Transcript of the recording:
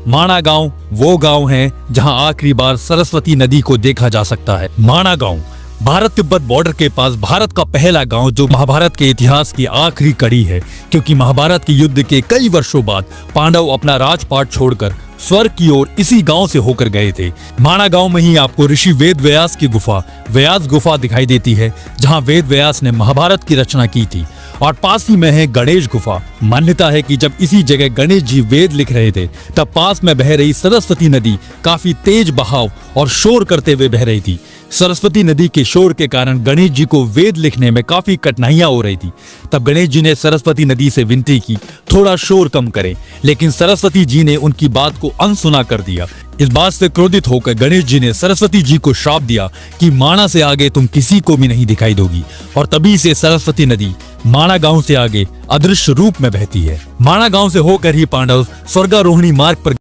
माणा गांव वो गांव है जहां आखिरी बार सरस्वती नदी को देखा जा सकता है। माणा गांव भारत तिब्बत बॉर्डर के पास भारत का पहला गांव जो महाभारत के इतिहास की आखिरी कड़ी है, क्योंकि महाभारत के युद्ध के कई वर्षों बाद पांडव अपना राजपाट छोड़कर स्वर्ग की ओर इसी गांव से होकर गए थे। माणा गांव में ही आपको ऋषि वेद व्यास की गुफा व्यास गुफा दिखाई देती है, जहां वेद व्यास ने महाभारत की रचना की थी। और पास ही में है गणेश गुफा। मान्यता है कि जब इसी जगह गणेश जी वेद लिख रहे थे, तब पास में बह रही सरस्वती नदी काफी तेज बहाव और शोर करते हुए बह रही थी। सरस्वती नदी के शोर के कारण गणेश जी को वेद लिखने में काफी कठिनाइयां हो रही थी। तब गणेश जी ने सरस्वती नदी से विनती की थोड़ा शोर कम करें, लेकिन सरस्वती जी ने उनकी बात को अनसुना कर दिया। इस बात से क्रोधित होकर गणेश जी ने सरस्वती जी को श्राप दिया कि माणा से आगे तुम किसी को भी नहीं दिखाई दोगी। और तभी से सरस्वती नदी माणा गांव से आगे अदृश्य रूप में बहती है। माणा गांव से होकर ही पांडव स्वर्गारोहिणी मार्ग पर